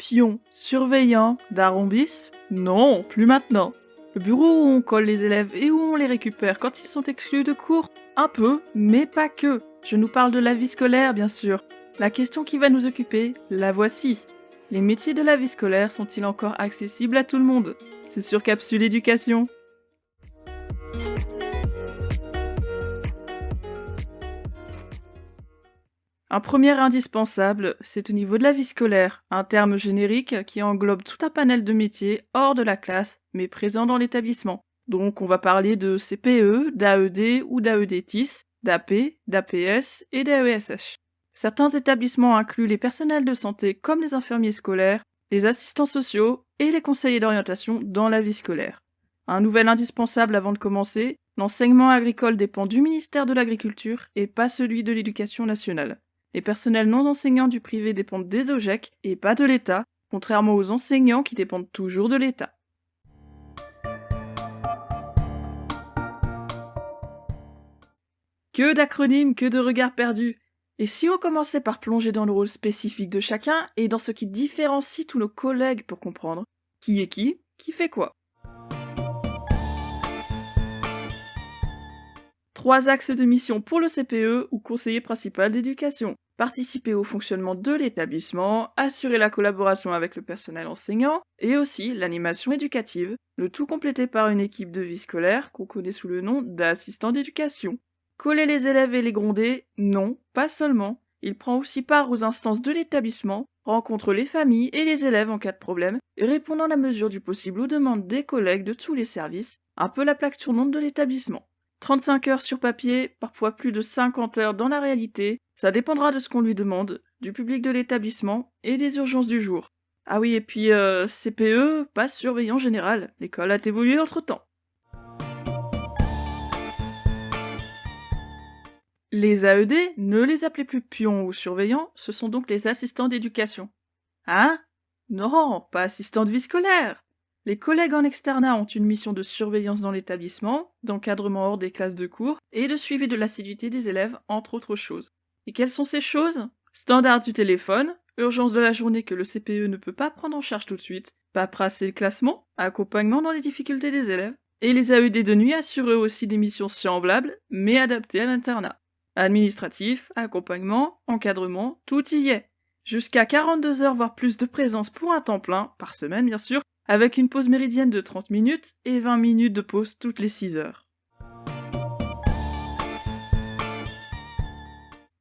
Pion, surveillant, daron-bis? Non, plus maintenant. Le bureau où on colle les élèves et où on les récupère quand ils sont exclus de cours? Un peu, mais pas que. Je nous parle de la vie scolaire, bien sûr. La question qui va nous occuper, la voici. Les métiers de la vie scolaire sont-ils encore accessibles à tout le monde? C'est sur Capsule Éducation. Un premier indispensable, c'est au niveau de la vie scolaire, un terme générique qui englobe tout un panel de métiers hors de la classe, mais présents dans l'établissement. Donc on va parler de CPE, d'AED ou d'AED-TIS, d'AP, d'APS et d'AESH. Certains établissements incluent les personnels de santé comme les infirmiers scolaires, les assistants sociaux et les conseillers d'orientation dans la vie scolaire. Un nouvel indispensable avant de commencer, l'enseignement agricole dépend du ministère de l'Agriculture et pas celui de l'Éducation nationale. Les personnels non enseignants du privé dépendent des OGEC et pas de l'État, contrairement aux enseignants qui dépendent toujours de l'État. Que d'acronymes, que de regards perdus! Et si on commençait par plonger dans le rôle spécifique de chacun et dans ce qui différencie tous nos collègues pour comprendre qui est qui fait quoi? 3 axes de mission pour le CPE ou conseiller principal d'éducation. Participer au fonctionnement de l'établissement, assurer la collaboration avec le personnel enseignant et aussi l'animation éducative, le tout complété par une équipe de vie scolaire qu'on connaît sous le nom d'assistant d'éducation. Coller les élèves et les gronder? Non, pas seulement. Il prend aussi part aux instances de l'établissement, rencontre les familles et les élèves en cas de problème et répond dans la mesure du possible aux demandes des collègues de tous les services, un peu la plaque tournante de l'établissement. 35 heures sur papier, parfois plus de 50 heures dans la réalité, ça dépendra de ce qu'on lui demande, du public de l'établissement et des urgences du jour. Ah oui, et puis CPE, pas surveillant général, l'école a évolué entre-temps. Les AED, ne les appelez plus pions ou surveillants, ce sont donc les assistants d'éducation. Hein? Non, pas assistants de vie scolaire. Les collègues en externat ont une mission de surveillance dans l'établissement, d'encadrement hors des classes de cours et de suivi de l'assiduité des élèves, entre autres choses. Et quelles sont ces choses? Standard du téléphone, urgence de la journée que le CPE ne peut pas prendre en charge tout de suite, paperasse et le classement, accompagnement dans les difficultés des élèves, et les AED de nuit assurent eux aussi des missions semblables, mais adaptées à l'internat. Administratif, accompagnement, encadrement, tout y est. Jusqu'à 42 heures voire plus de présence pour un temps plein, par semaine bien sûr, avec une pause méridienne de 30 minutes et 20 minutes de pause toutes les 6 heures.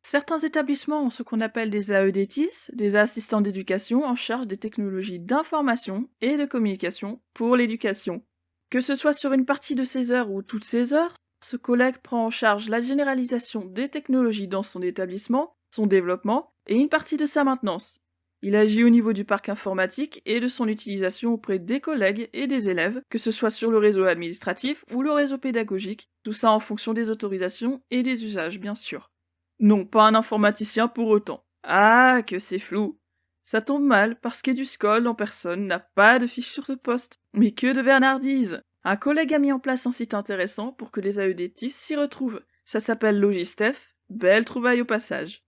Certains établissements ont ce qu'on appelle des AED-TIS, des assistants d'éducation en charge des technologies d'information et de communication pour l'éducation. Que ce soit sur une partie de ces heures ou toutes ces heures, ce collègue prend en charge la généralisation des technologies dans son établissement, son développement et une partie de sa maintenance. Il agit au niveau du parc informatique et de son utilisation auprès des collègues et des élèves, que ce soit sur le réseau administratif ou le réseau pédagogique, tout ça en fonction des autorisations et des usages bien sûr. Non, pas un informaticien pour autant. Ah, que c'est flou. Ça tombe mal parce qu'Eduscol en personne n'a pas de fiche sur ce poste. Mais que de bernardise! Un collègue a mis en place un site intéressant pour que les AED-TIS s'y retrouvent. Ça s'appelle Logistef. Belle trouvaille au passage.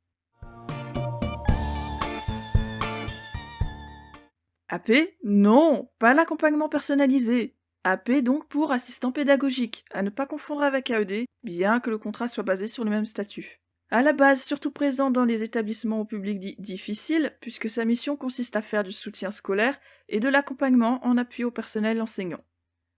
AP? Non, pas l'accompagnement personnalisé. AP donc pour assistant pédagogique, à ne pas confondre avec AED, bien que le contrat soit basé sur le même statut. À la base, surtout présent dans les établissements au public dits difficiles, puisque sa mission consiste à faire du soutien scolaire et de l'accompagnement en appui au personnel enseignant.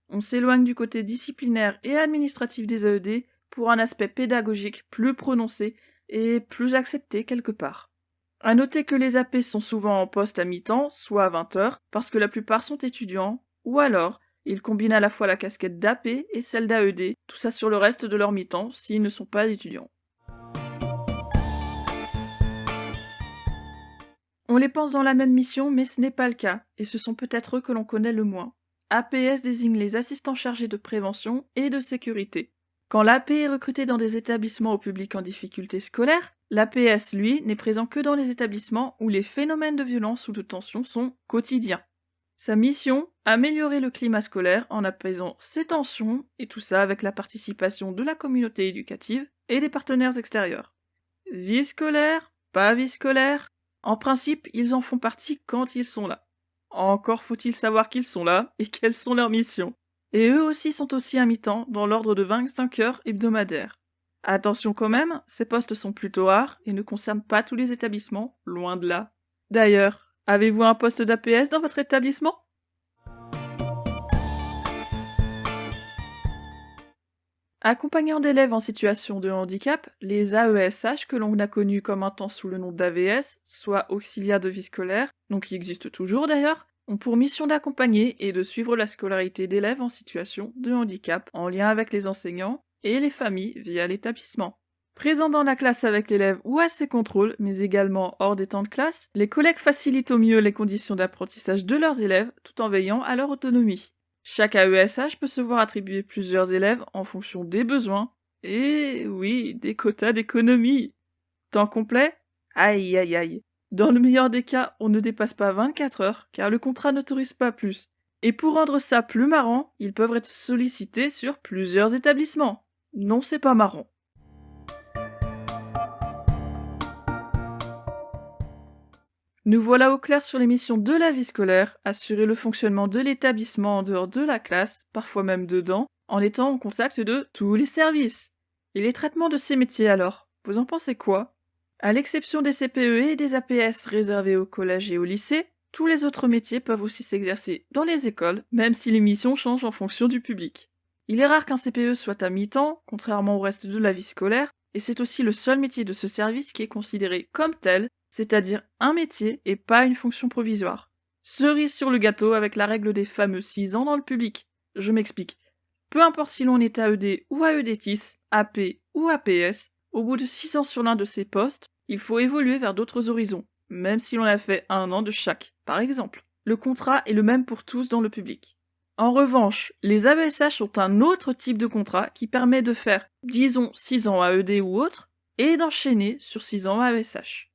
On s'éloigne du côté disciplinaire et administratif des AED pour un aspect pédagogique plus prononcé et plus accepté quelque part. À noter que les AP sont souvent en poste à mi-temps, soit à 20 heures, parce que la plupart sont étudiants, ou alors ils combinent à la fois la casquette d'AP et celle d'AED, tout ça sur le reste de leur mi-temps s'ils ne sont pas étudiants. On les pense dans la même mission, mais ce n'est pas le cas, et ce sont peut-être eux que l'on connaît le moins. APS désigne les assistants chargés de prévention et de sécurité. Quand l'AP est recruté dans des établissements au public en difficulté scolaire, l'APS, lui, n'est présent que dans les établissements où les phénomènes de violence ou de tension sont quotidiens. Sa mission, améliorer le climat scolaire en apaisant ces tensions, et tout ça avec la participation de la communauté éducative et des partenaires extérieurs. Vie scolaire, pas vie scolaire? En principe, ils en font partie quand ils sont là. Encore faut-il savoir qu'ils sont là et quelles sont leurs missions. Et eux aussi sont aussi à mi-temps dans l'ordre de 25 heures hebdomadaires. Attention quand même, ces postes sont plutôt rares et ne concernent pas tous les établissements, loin de là. D'ailleurs, avez-vous un poste d'APS dans votre établissement? Accompagnants d'élèves en situation de handicap, les AESH, que l'on a connus comme un temps sous le nom d'AVS, soit auxiliaires de vie scolaire, donc qui existent toujours d'ailleurs, ont pour mission d'accompagner et de suivre la scolarité d'élèves en situation de handicap en lien avec les enseignants et les familles via l'établissement. Présents dans la classe avec l'élève ou à ses contrôles, mais également hors des temps de classe, les collègues facilitent au mieux les conditions d'apprentissage de leurs élèves tout en veillant à leur autonomie. Chaque AESH peut se voir attribuer plusieurs élèves en fonction des besoins et, oui, des quotas d'économie. Temps complet? Aïe aïe aïe. Dans le meilleur des cas, on ne dépasse pas 24 heures car le contrat n'autorise pas plus. Et pour rendre ça plus marrant, ils peuvent être sollicités sur plusieurs établissements. Non, c'est pas marrant. Nous voilà au clair sur les missions de la vie scolaire, assurer le fonctionnement de l'établissement en dehors de la classe, parfois même dedans, en étant en contact de tous les services. Et les traitements de ces métiers alors, vous en pensez quoi? À l'exception des CPE et des APS réservés au collège et au lycée, tous les autres métiers peuvent aussi s'exercer dans les écoles, même si les missions changent en fonction du public. Il est rare qu'un CPE soit à mi-temps, contrairement au reste de la vie scolaire, et c'est aussi le seul métier de ce service qui est considéré comme tel, c'est-à-dire un métier et pas une fonction provisoire. Cerise sur le gâteau avec la règle des fameux 6 ans dans le public. Je m'explique. Peu importe si l'on est AED ou AEDTIS, AP ou APS, au bout de 6 ans sur l'un de ces postes, il faut évoluer vers d'autres horizons, même si l'on a fait 1 an de chaque, par exemple. Le contrat est le même pour tous dans le public. En revanche, les AESH ont un autre type de contrat qui permet de faire, disons, 6 ans AED ou autre, et d'enchaîner sur 6 ans AESH.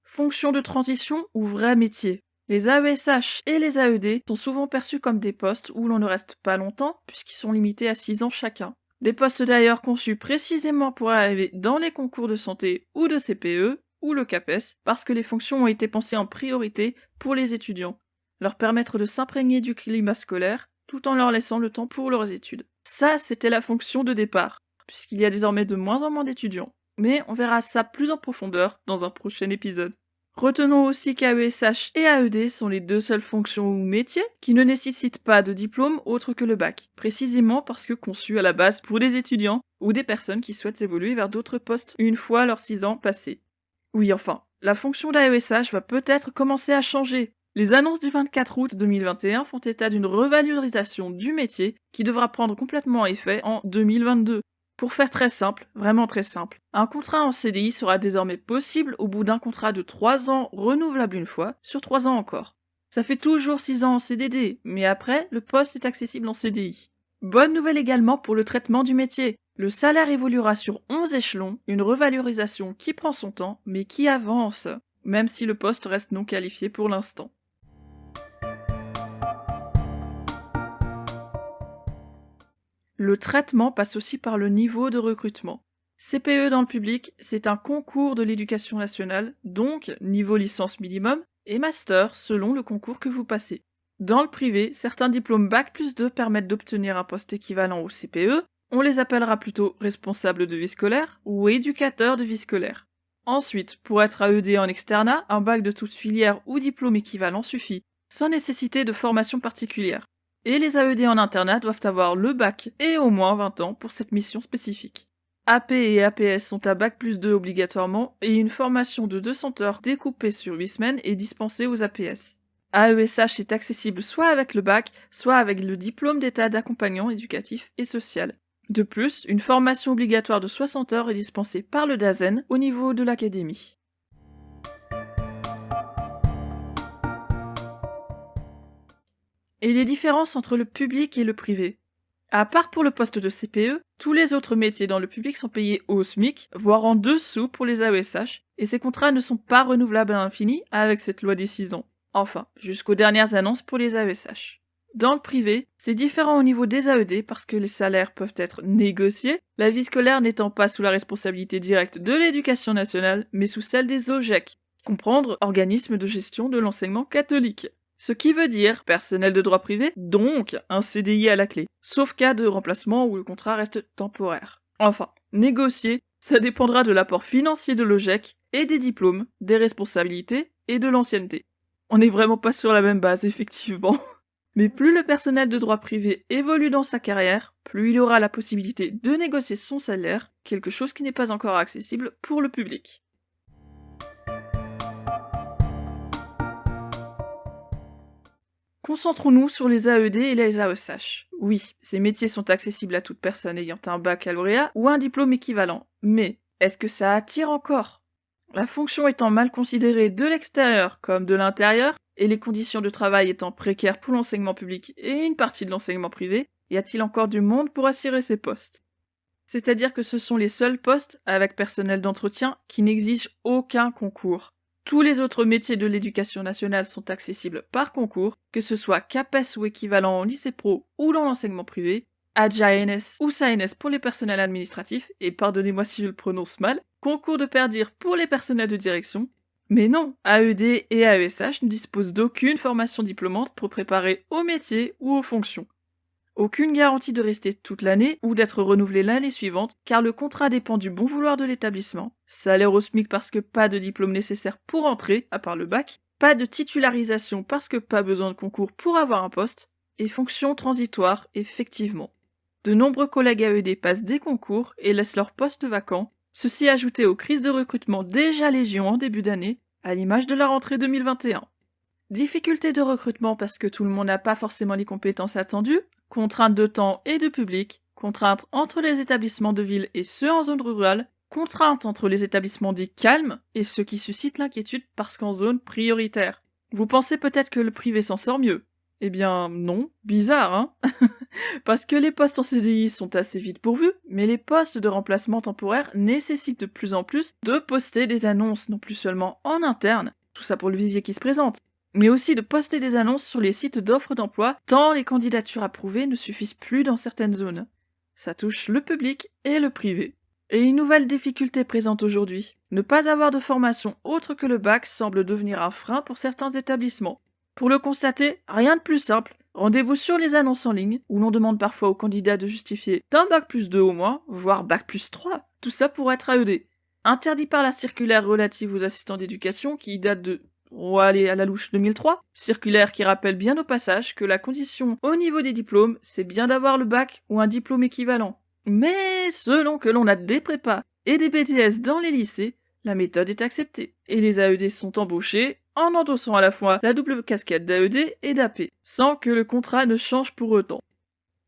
Fonction de transition ou vrai métier. Les AESH et les AED sont souvent perçus comme des postes où l'on ne reste pas longtemps puisqu'ils sont limités à 6 ans chacun. Des postes d'ailleurs conçus précisément pour arriver dans les concours de santé ou de CPE ou le CAPES parce que les fonctions ont été pensées en priorité pour les étudiants, leur permettre de s'imprégner du climat scolaire tout en leur laissant le temps pour leurs études. Ça, c'était la fonction de départ, puisqu'il y a désormais de moins en moins d'étudiants. Mais on verra ça plus en profondeur dans un prochain épisode. Retenons aussi qu'AESH et AED sont les deux seules fonctions ou métiers qui ne nécessitent pas de diplôme autre que le bac, précisément parce que conçus à la base pour des étudiants ou des personnes qui souhaitent évoluer vers d'autres postes une fois leurs 6 ans passés. Oui, enfin, la fonction d'AESH va peut-être commencer à changer. Les annonces du 24 août 2021 font état d'une revalorisation du métier qui devra prendre complètement effet en 2022. Pour faire très simple, vraiment très simple, un contrat en CDI sera désormais possible au bout d'un contrat de 3 ans renouvelable une fois, sur 3 ans encore. Ça fait toujours 6 ans en CDD, mais après, le poste est accessible en CDI. Bonne nouvelle également pour le traitement du métier. Le salaire évoluera sur 11 échelons, une revalorisation qui prend son temps, mais qui avance, même si le poste reste non qualifié pour l'instant. Le traitement passe aussi par le niveau de recrutement. CPE dans le public, c'est un concours de l'éducation nationale, donc niveau licence minimum, et master selon le concours que vous passez. Dans le privé, certains diplômes Bac+2 permettent d'obtenir un poste équivalent au CPE, on les appellera plutôt responsables de vie scolaire ou éducateurs de vie scolaire. Ensuite, pour être AED en externat, un bac de toute filière ou diplôme équivalent suffit, sans nécessité de formation particulière. Et les AED en internat doivent avoir le bac et au moins 20 ans pour cette mission spécifique. AP et APS sont à Bac+2 obligatoirement et une formation de 200 heures découpée sur 8 semaines est dispensée aux APS. AESH est accessible soit avec le bac, soit avec le diplôme d'état d'accompagnant éducatif et social. De plus, une formation obligatoire de 60 heures est dispensée par le DAZEN au niveau de l'académie. Et les différences entre le public et le privé. À part pour le poste de CPE, tous les autres métiers dans le public sont payés au SMIC, voire en dessous pour les AESH, et ces contrats ne sont pas renouvelables à l'infini avec cette loi des 6 ans. Enfin, jusqu'aux dernières annonces pour les AESH. Dans le privé, c'est différent au niveau des AED parce que les salaires peuvent être négociés, la vie scolaire n'étant pas sous la responsabilité directe de l'éducation nationale, mais sous celle des OGEC. comprendre organisme de gestion de l'enseignement catholique. Ce qui veut dire personnel de droit privé, donc un CDI à la clé, sauf cas de remplacement où le contrat reste temporaire. Enfin, négocier, ça dépendra de l'apport financier de l'OGEC et des diplômes, des responsabilités et de l'ancienneté. On n'est vraiment pas sur la même base, effectivement. Mais plus le personnel de droit privé évolue dans sa carrière, plus il aura la possibilité de négocier son salaire, quelque chose qui n'est pas encore accessible pour le public. Concentrons-nous sur les AED et les AESH. Oui, ces métiers sont accessibles à toute personne ayant un baccalauréat ou un diplôme équivalent. Mais, est-ce que ça attire encore ? La fonction étant mal considérée de l'extérieur comme de l'intérieur, et les conditions de travail étant précaires pour l'enseignement public et une partie de l'enseignement privé, y a-t-il encore du monde pour assurer ces postes ? C'est-à-dire que ce sont les seuls postes, avec personnel d'entretien, qui n'exigent aucun concours. Tous les autres métiers de l'éducation nationale sont accessibles par concours, que ce soit CAPES ou équivalent en lycée pro ou dans l'enseignement privé, ADJA-NS ou SAENS pour les personnels administratifs, et pardonnez-moi si je le prononce mal, concours de PERDIR pour les personnels de direction. Mais non, AED et AESH ne disposent d'aucune formation diplômante pour préparer au métier ou aux fonctions. Aucune garantie de rester toute l'année ou d'être renouvelé l'année suivante, car le contrat dépend du bon vouloir de l'établissement. Salaire au SMIC parce que pas de diplôme nécessaire pour entrer, à part le bac. Pas de titularisation parce que pas besoin de concours pour avoir un poste. Et fonction transitoire, effectivement. De nombreux collègues AED passent des concours et laissent leur poste vacant. Ceci ajouté aux crises de recrutement déjà légion en début d'année, à l'image de la rentrée 2021. Difficulté de recrutement parce que tout le monde n'a pas forcément les compétences attendues, contraintes de temps et de public, contraintes entre les établissements de ville et ceux en zone rurale, contraintes entre les établissements dits calmes et ceux qui suscitent l'inquiétude parce qu'en zone prioritaire. Vous pensez peut-être que le privé s'en sort mieux ? Eh bien non, bizarre hein. Parce que les postes en CDI sont assez vite pourvus, mais les postes de remplacement temporaire nécessitent de plus en plus de poster des annonces, non plus seulement en interne, tout ça pour le vivier qui se présente, mais aussi de poster des annonces sur les sites d'offres d'emploi, tant les candidatures approuvées ne suffisent plus dans certaines zones. Ça touche le public et le privé. Et une nouvelle difficulté présente aujourd'hui, ne pas avoir de formation autre que le bac semble devenir un frein pour certains établissements. Pour le constater, rien de plus simple, rendez-vous sur les annonces en ligne, où l'on demande parfois aux candidats de justifier d'un bac plus 2 au moins, voire bac plus 3, tout ça pour être AED. Interdit par la circulaire relative aux assistants d'éducation qui date de on va aller à la louche 2003, circulaire qui rappelle bien au passage que la condition au niveau des diplômes, c'est bien d'avoir le bac ou un diplôme équivalent. Mais selon que l'on a des prépas et des BTS dans les lycées, la méthode est acceptée, et les AED sont embauchés en endossant à la fois la double casquette d'AED et d'AP, sans que le contrat ne change pour autant.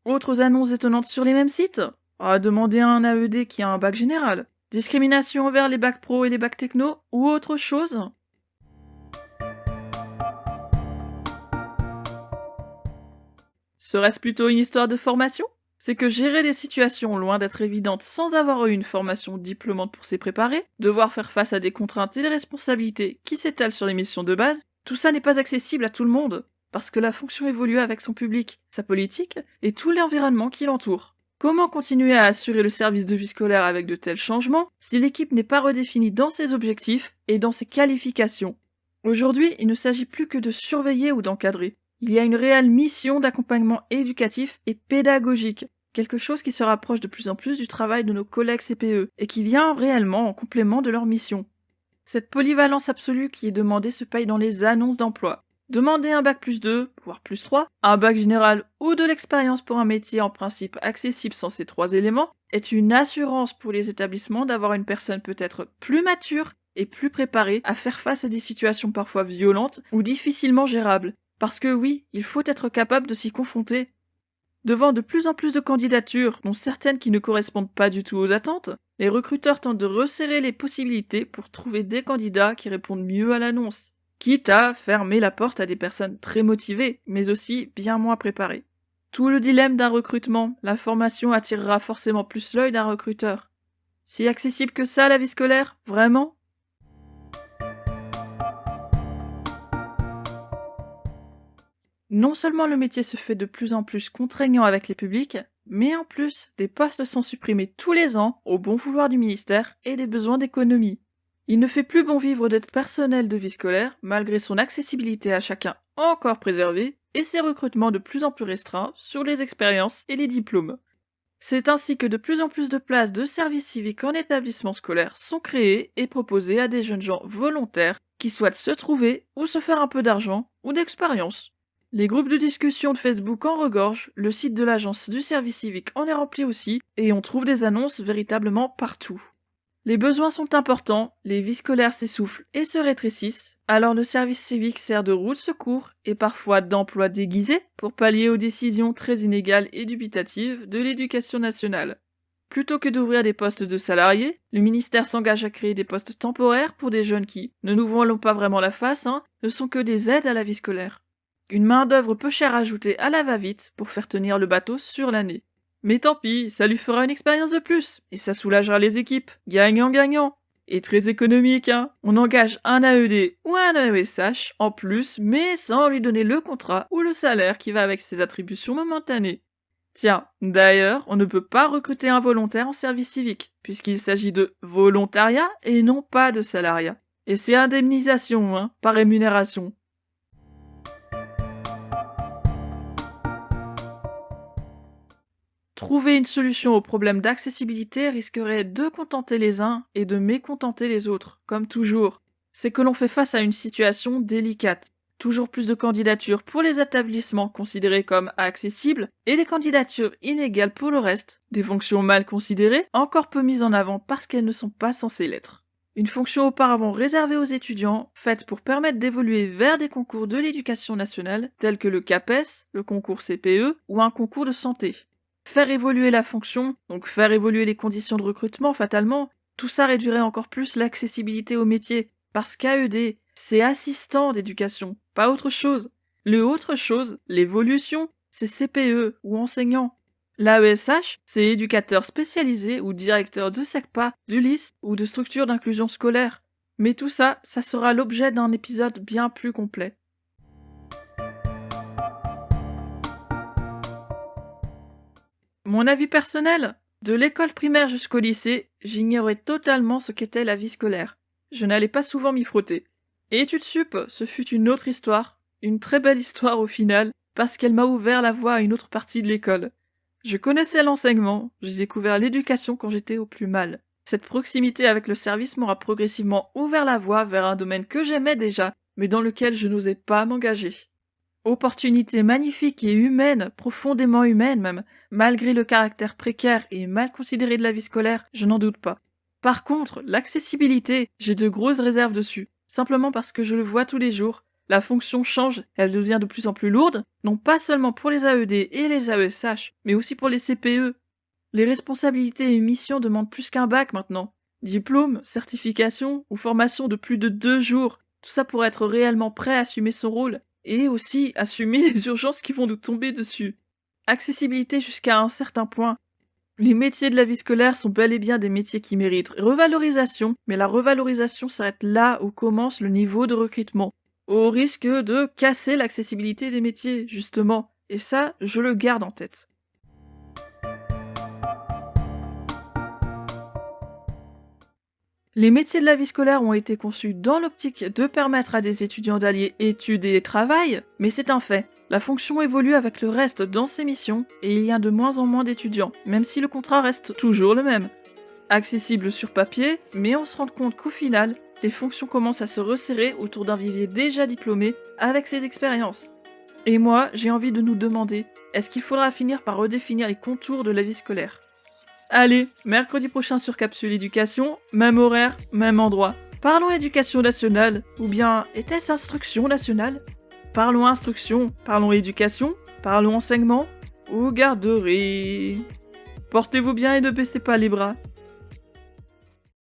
Autres annonces étonnantes sur les mêmes sites ? Demander à un AED qui a un bac général. Discrimination envers les bacs pro et les bacs techno, ou autre chose ? Serait-ce plutôt une histoire de formation ? C'est que gérer des situations loin d'être évidentes sans avoir eu une formation diplômante pour s'y préparer, devoir faire face à des contraintes et des responsabilités qui s'étalent sur les missions de base, tout ça n'est pas accessible à tout le monde, parce que la fonction évolue avec son public, sa politique et tout l'environnement qui l'entoure. Comment continuer à assurer le service de vie scolaire avec de tels changements si l'équipe n'est pas redéfinie dans ses objectifs et dans ses qualifications ? Aujourd'hui, il ne s'agit plus que de surveiller ou d'encadrer. Il y a une réelle mission d'accompagnement éducatif et pédagogique, quelque chose qui se rapproche de plus en plus du travail de nos collègues CPE et qui vient réellement en complément de leur mission. Cette polyvalence absolue qui est demandée se paye dans les annonces d'emploi. Demander un bac plus 2, voire plus 3, un bac général ou de l'expérience pour un métier en principe accessible sans ces 3 éléments est une assurance pour les établissements d'avoir une personne peut-être plus mature et plus préparée à faire face à des situations parfois violentes ou difficilement gérables. Parce que oui, il faut être capable de s'y confronter. Devant de plus en plus de candidatures, dont certaines qui ne correspondent pas du tout aux attentes, les recruteurs tentent de resserrer les possibilités pour trouver des candidats qui répondent mieux à l'annonce, quitte à fermer la porte à des personnes très motivées, mais aussi bien moins préparées. Tout le dilemme d'un recrutement, la formation attirera forcément plus l'œil d'un recruteur. Si accessible que ça la vie scolaire, vraiment ? Non seulement le métier se fait de plus en plus contraignant avec les publics, mais en plus, des postes sont supprimés tous les ans au bon vouloir du ministère et des besoins d'économie. Il ne fait plus bon vivre d'être personnel de vie scolaire, malgré son accessibilité à chacun encore préservée, et ses recrutements de plus en plus restreints sur les expériences et les diplômes. C'est ainsi que de plus en plus de places de service civique en établissement scolaire sont créées et proposées à des jeunes gens volontaires qui souhaitent se trouver ou se faire un peu d'argent ou d'expérience. Les groupes de discussion de Facebook en regorgent, le site de l'agence du service civique en est rempli aussi, et on trouve des annonces véritablement partout. Les besoins sont importants, les vies scolaires s'essoufflent et se rétrécissent, alors le service civique sert de roue de secours et parfois d'emploi déguisé pour pallier aux décisions très inégales et dubitatives de l'éducation nationale. Plutôt que d'ouvrir des postes de salariés, le ministère s'engage à créer des postes temporaires pour des jeunes qui, ne nous voilons pas vraiment la face, ne sont que des aides à la vie scolaire. Une main-d'œuvre peu chère ajoutée à la va-vite pour faire tenir le bateau sur l'année. Mais tant pis, ça lui fera une expérience de plus, et ça soulagera les équipes, gagnant-gagnant. Et très économique, On engage un AED ou un AESH en plus, mais sans lui donner le contrat ou le salaire qui va avec ses attributions momentanées. Tiens, d'ailleurs, on ne peut pas recruter un volontaire en service civique, puisqu'il s'agit de volontariat et non pas de salariat. Et c'est indemnisation, pas rémunération. Trouver une solution au problème d'accessibilité risquerait de contenter les uns et de mécontenter les autres, comme toujours. C'est que l'on fait face à une situation délicate. Toujours plus de candidatures pour les établissements considérés comme accessibles et des candidatures inégales pour le reste, des fonctions mal considérées, encore peu mises en avant parce qu'elles ne sont pas censées l'être. Une fonction auparavant réservée aux étudiants, faite pour permettre d'évoluer vers des concours de l'éducation nationale, tels que le CAPES, le concours CPE ou un concours de santé. Faire évoluer la fonction, donc faire évoluer les conditions de recrutement fatalement, tout ça réduirait encore plus l'accessibilité au métier, parce qu'AED, c'est assistant d'éducation, pas autre chose. Le autre chose, l'évolution, c'est CPE ou enseignant. L'AESH, c'est éducateur spécialisé ou directeur de SECPA, d'ULIS ou de structure d'inclusion scolaire. Mais tout ça, ça sera l'objet d'un épisode bien plus complet. Mon avis personnel, de l'école primaire jusqu'au lycée, j'ignorais totalement ce qu'était la vie scolaire. Je n'allais pas souvent m'y frotter. Et études sup, ce fut une autre histoire, une très belle histoire au final, parce qu'elle m'a ouvert la voie à une autre partie de l'école. Je connaissais l'enseignement, j'ai découvert l'éducation quand j'étais au plus mal. Cette proximité avec le service m'aura progressivement ouvert la voie vers un domaine que j'aimais déjà, mais dans lequel je n'osais pas m'engager. Opportunité magnifique et humaine, profondément humaine même, malgré le caractère précaire et mal considéré de la vie scolaire, je n'en doute pas. Par contre, l'accessibilité, j'ai de grosses réserves dessus, simplement parce que je le vois tous les jours. La fonction change, elle devient de plus en plus lourde, non pas seulement pour les AED et les AESH, mais aussi pour les CPE. Les responsabilités et missions demandent plus qu'un bac maintenant. Diplôme, certification ou formation de plus de 2 jours, tout ça pour être réellement prêt à assumer son rôle, et aussi assumer les urgences qui vont nous tomber dessus. Accessibilité jusqu'à un certain point. Les métiers de la vie scolaire sont bel et bien des métiers qui méritent revalorisation, mais la revalorisation s'arrête là où commence le niveau de recrutement, au risque de casser l'accessibilité des métiers, justement, et ça, je le garde en tête. Les métiers de la vie scolaire ont été conçus dans l'optique de permettre à des étudiants d'allier études et travail, mais c'est un fait. La fonction évolue avec le reste dans ses missions, et il y a de moins en moins d'étudiants, même si le contrat reste toujours le même. Accessible sur papier, mais on se rend compte qu'au final, les fonctions commencent à se resserrer autour d'un vivier déjà diplômé avec ses expériences. Et moi, j'ai envie de nous demander, est-ce qu'il faudra finir par redéfinir les contours de la vie scolaire ? Allez, mercredi prochain sur Capsule Éducation, même horaire, même endroit. Parlons éducation nationale, ou bien était-ce instruction nationale ? Parlons instruction, parlons éducation, parlons enseignement, ou garderie. Portez-vous bien et ne baissez pas les bras.